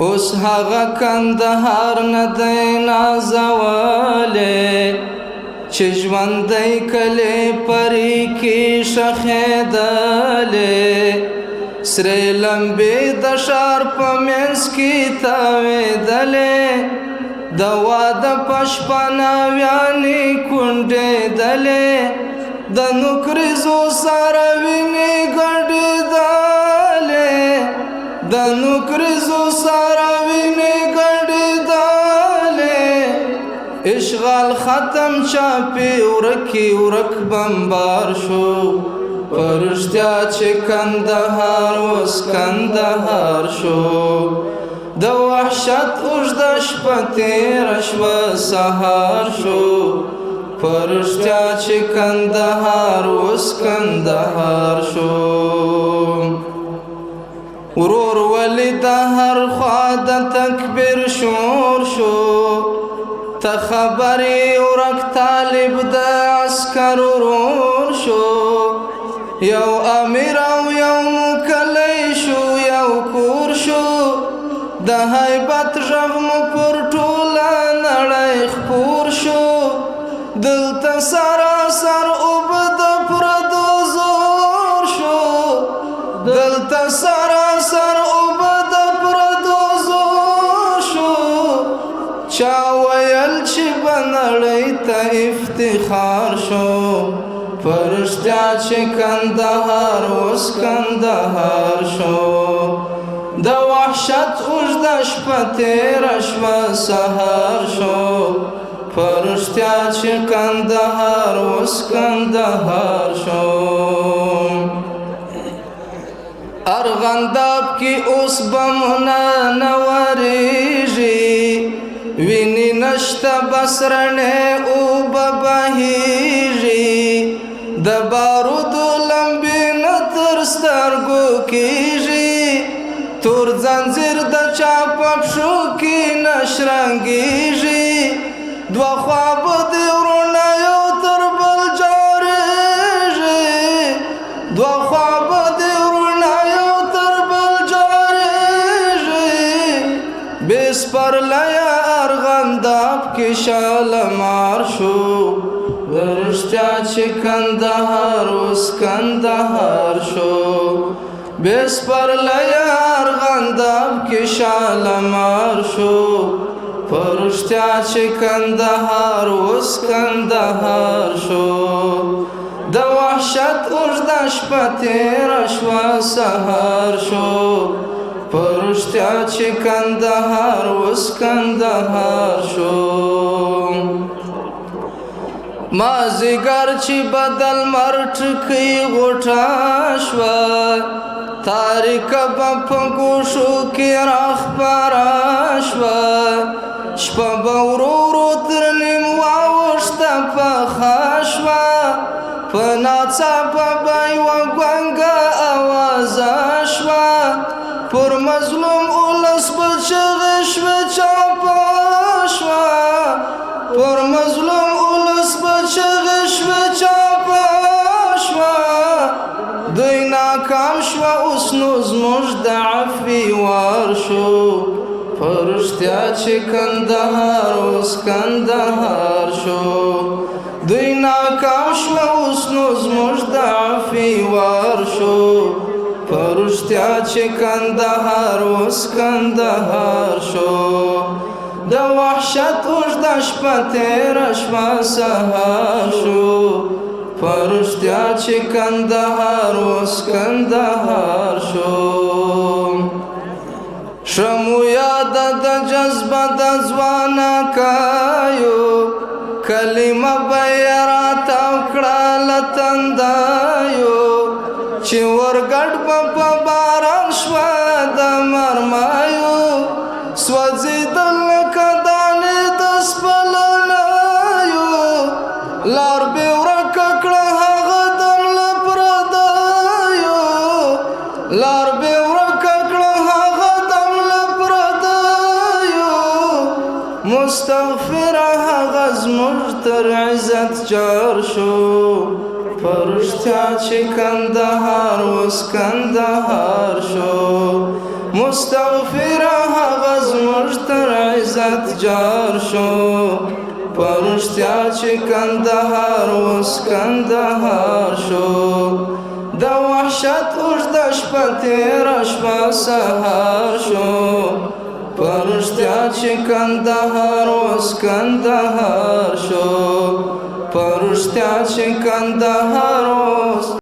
اوس هغه کندهار نه دی نازولی چې ژوندی کلی پرې کې ښخېدلې سرې لمبې د ښار په منځ کې تاوېدلې د واده په شپه ناویانې کونډېدلې د نوکریزو سره وینې ګډېدلې د نوکریزو سره وینې ګډېدلې اشغال ختم چاپې ورکې ورک بمبار شو پرشتیا چې کندهار اوس کندهار شو د وحشت اوږده شپه تېره شوه سهار شو پرشتیا چې کندهار اوس کندهار شو ورور ولی د هر خوا د تکبیر شور شو ته خبرې ورک طالب د عسکر ورور شو یو امیر او یو مکلی شو یو کور شو د هیبت غږ مو پر ټوله نړۍ خپور شو دلته سراسر اوبه د پردو زور شو دلته سراسر اوبه د پردو زور شو چا ویل چې به نړۍ ته افتخار شو پرشتیا چې کندهار اوس کندهار شو د وحشت اوږده شپه تېره شوه سهار شو پرشتیا چې کندهار اوس کندهار شو ارغنداب کې اوس بمونه نه ورېږي وینې نشته بس رڼې اوبه بهېږي د بارودو لمبې نه تر سترګو کېږي تور ځنځیر د چا په پښو کې نه شرنګېږي دوه خوا به د وروڼه یو تر بل جارېږي دوه خوا به د وروڼه یو تر بل جارېږي بې سپرلیه ارغنداب کې شالمار شو رښتیا چې کندهار اوس کندهار شو بې سپرلیه ارغنداب کې شالمار شو پرشتیا چې کندهار اوس کندهار شو د وحشت اوږده شپه تېره شوه سهار شو پرشتیا چې کندهار اوس کندهار شو مازدیګر چې بدل مر ټکۍ غوټه شوه تاریکه به په ګوشو کې راخپاره شوه شپه به ورو ورو تر نیم واوښته پخه شوه په ناڅاپه به یوه ګونګه اوازه شوه پر مظلوم ولس به چغې شوې چاپه شوه پر مظلوم ولس به چغې شوې چاپه شوه دوی ناکام شوه اوس نو زموږ د عفوې وار شو پرشتیا چې کندهار اوس کندهار شو دوی ناکام شوه اوس نو زموږ د عفوې وار شو پرشتیا چې کندهار اوس کندهار شو د وحشت اوږده شپه تېره شوه سهار شو پرشتیا چې کندهار اوس کندهار شو ښه مو یاده د جذبه د ځوانکیو کلمه به یې راتاو کړه له تندیو چې ورګډ به په باران شوه د مرمیو سوځېدل لکه دانې د سپلنیو لار بې ورکه کړه هغه دم له پردیو لار بې ورکه کړه هغه دم له پردیو مستغفره هغه زموږ تر عزت جار شو پرشتیا چې کندهار اوس کندهار شو مستغفره هغه عزت جار شو پرشتیا چې کندهار اوس کندهار شو د وحشت اوږده شپه تېره شپه سهار شو پرشتیا چې کندهار اوس کندهار شو پرشتیا چې کندهار